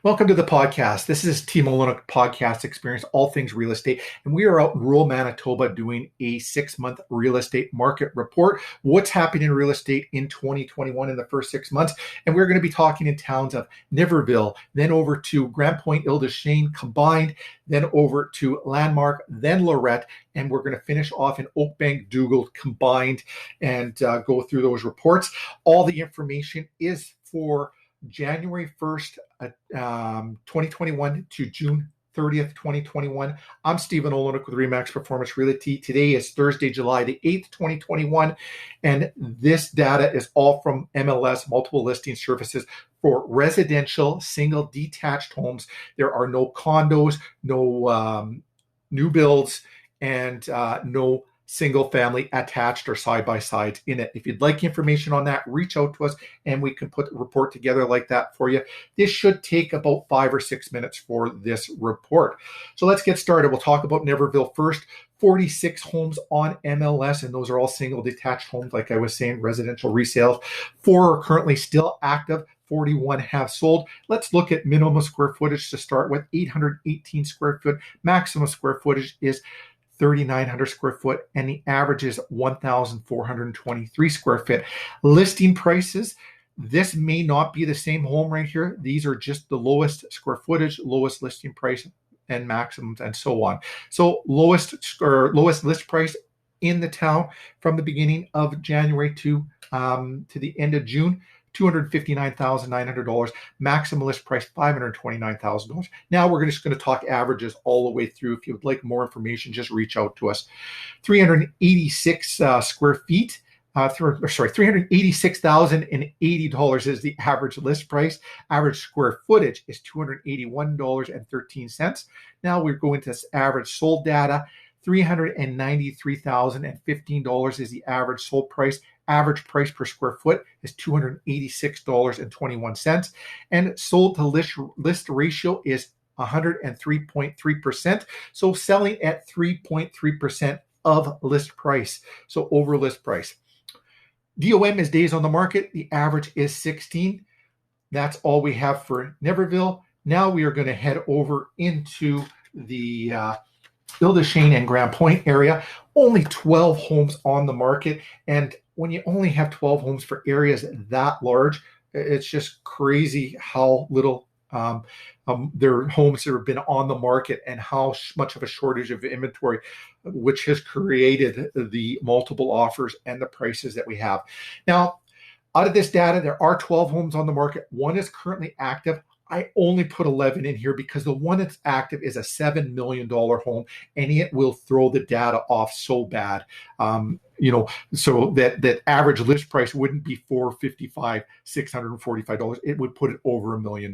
Welcome to the podcast. This is Team Olyniuk Podcast Experience, all things real estate. And we are out in rural Manitoba doing a 6-month real estate market report. What's happening in real estate in 2021 in the first 6 months. And we're going to be talking in towns of Niverville, then over to Grand Point, Ile-des-Chênes combined, then over to Landmark, then Laurette. And we're going to finish off in Oakbank, Dougal combined and go through those reports. All the information is for January 1st, 2021 to June 30th, 2021. I'm Stephen Olyniuk with Remax Performance Realty. Today is Thursday, July the 8th, 2021. And this data is all from MLS, Multiple Listing Services, for residential single detached homes. There are no condos, no new builds, and no single family attached or side by sides in it. If you'd like information on that, reach out to us and we can put a report together like that for you. This should take about 5 or 6 minutes for this report. So let's get started. We'll talk about Niverville first. 46 homes on MLS, and those are all single detached homes, like I was saying, residential resales. 4 are currently still active. 41 have sold. Let's look at minimum square footage to start with. 818 square foot. Maximum square footage is 3,900 square foot, and the average is 1,423 square feet. Listing prices, this may not be the same home right here. These are just the lowest square footage, lowest listing price, and maximums, and so on. So lowest list price in the town from the beginning of January to the end of June, $259,900. Maximum list price, $529,000. Now we're just going to talk averages all the way through. If you would like more information, just reach out to us. 386 square feet. $386,080 is the average list price. Average square footage is $281.13. Now we're going to average sold data. $393,015 is the average sold price. Average price per square foot is $286.21. And sold to list ratio is 103.3%. So selling at 3.3% of list price. So over list price. DOM is days on the market. The average is 16. That's all we have for Niverville. Now we are going to head over into the Ile-des-Chênes and Grand Point area. Only 12 homes on the market. And when you only have 12 homes for areas that large, it's just crazy how little there are homes that have been on the market and how much of a shortage of inventory, which has created the multiple offers and the prices that we have. Now, out of this data, there are 12 homes on the market. One is currently active. I only put 11 in here because the one that's active is a $7 million home, and it will throw the data off so bad. So that average list price wouldn't be $455, $645. It would put it over $1 million.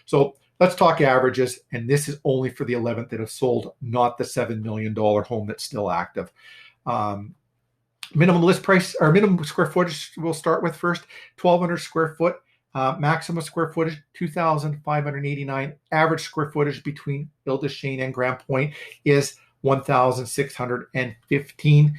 So let's talk averages, and this is only for the 11th that have sold, not the $7 million home that's still active. Minimum list price or minimum square footage we'll start with first, 1,200 square foot. Maximum square footage, 2,589. Average square footage between Ile-des-Chênes and Grand Point is 1,615.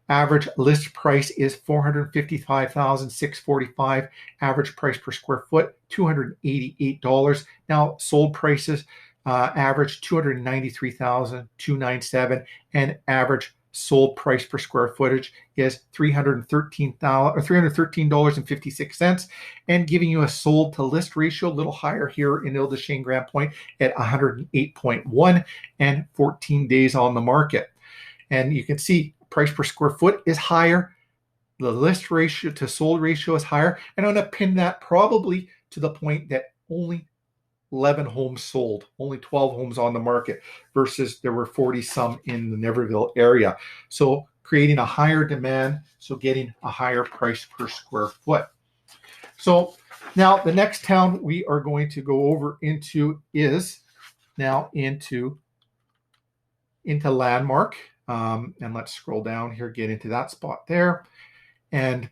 Average list price is $455,645. Average price per square foot, $288. Now sold prices, average $293,297, and average sold price per square footage is $313.56, and giving you a sold to list ratio a little higher here in Ile-des-Chênes Grand Point at 108.1 and 14 days on the market. And you can see price per square foot is higher. The list ratio to sold ratio is higher. And I'm going to pin that probably to the point that only 11 homes sold, only 12 homes on the market versus there were 40 some in the Niverville area. So creating a higher demand, so getting a higher price per square foot. So now the next town we are going to go over into is now into Landmark. And let's scroll down here, get into that spot there. And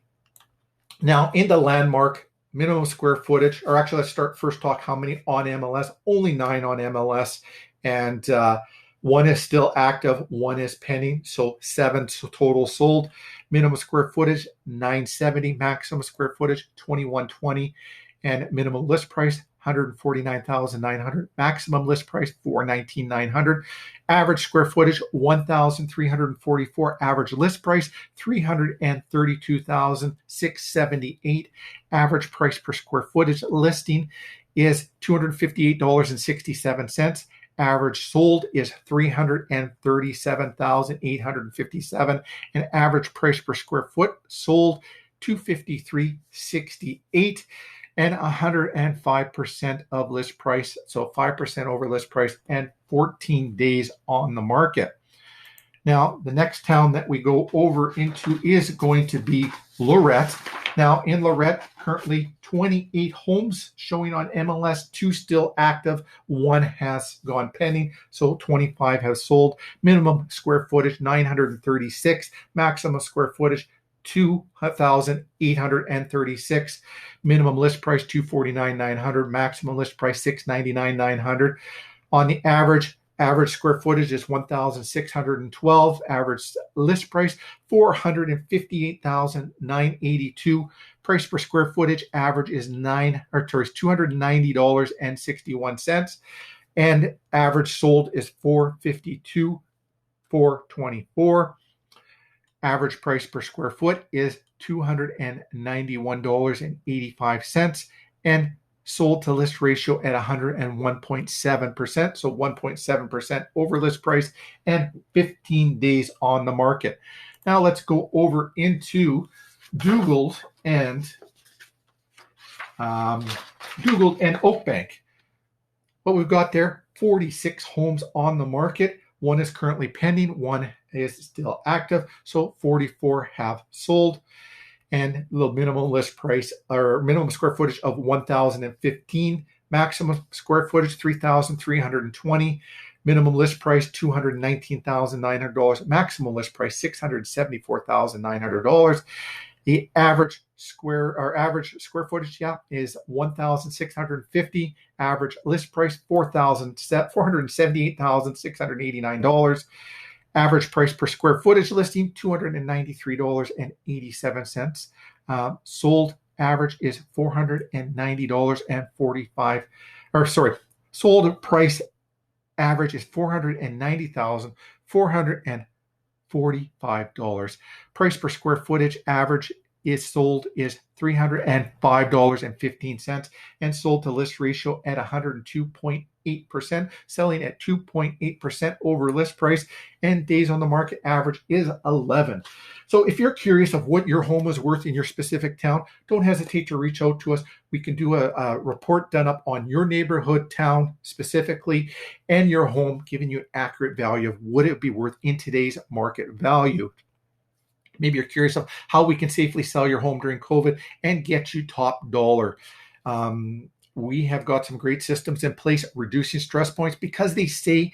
now into Landmark, minimum square footage, or actually let's talk how many on MLS. Only 9 on MLS, and one is still active, one is pending, so 7 total sold. Minimum square footage 970, maximum square footage 2120, and minimum list price $149,900. Maximum list price $419,900. Average square footage 1,344. Average list price $332,678. Average price per square footage listing is $258.67. Average sold is $337,857, and average price per square foot sold $253.68, and 105% of list price, so 5% over list price, and 14 days on the market. Now, the next town that we go over into is going to be Laurette. Now, in Laurette, currently 28 homes showing on MLS, 2 still active, 1 has gone pending, so 25 have sold. Minimum square footage 936, maximum square footage 2,836. Minimum list price $249,900, maximum list price $699,900. On the average square footage is 1,612. Average list price $458,982. Price per square footage average is $290.61, and average sold is $452,424. Average price per square foot is $291.85, and sold to list ratio at 101.7%, so 1.7% over list price, and 15 days on the market. Now let's go over into Dougald and Oakbank. What we've got there, 46 homes on the market. 1 is currently pending, 1 is still active, so 44 have sold. And the minimum list price or minimum square footage of 1,015, maximum square footage 3,320, minimum list price $219,900, maximum list price $674,900. The average square footage, is 1,650. Average list price $478,689. Average price per square footage listing $293.87. Sold average is $490.45. Sold price average is $490,445. Price per square footage average is sold is $305.15, and sold to list ratio at 102.8%, selling at 2.8% over list price, and days on the market average is 11. So if you're curious of what your home is worth in your specific town, don't hesitate to reach out to us. We can do a report done up on your neighborhood, town specifically, and your home, giving you an accurate value of what it would be worth in today's market value. Maybe you're curious of how we can safely sell your home during COVID and get you top dollar. We have got some great systems in place, reducing stress points, because they say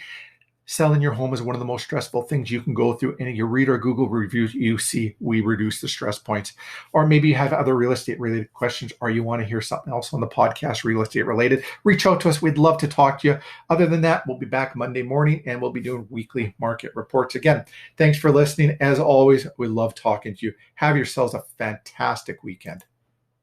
selling your home is one of the most stressful things you can go through. And you read our Google reviews, you see we reduce the stress points. Or maybe you have other real estate related questions, or you want to hear something else on the podcast real estate related. Reach out to us. We'd love to talk to you. Other than that, we'll be back Monday morning, and we'll be doing weekly market reports again. Thanks for listening. As always, we love talking to you. Have yourselves a fantastic weekend.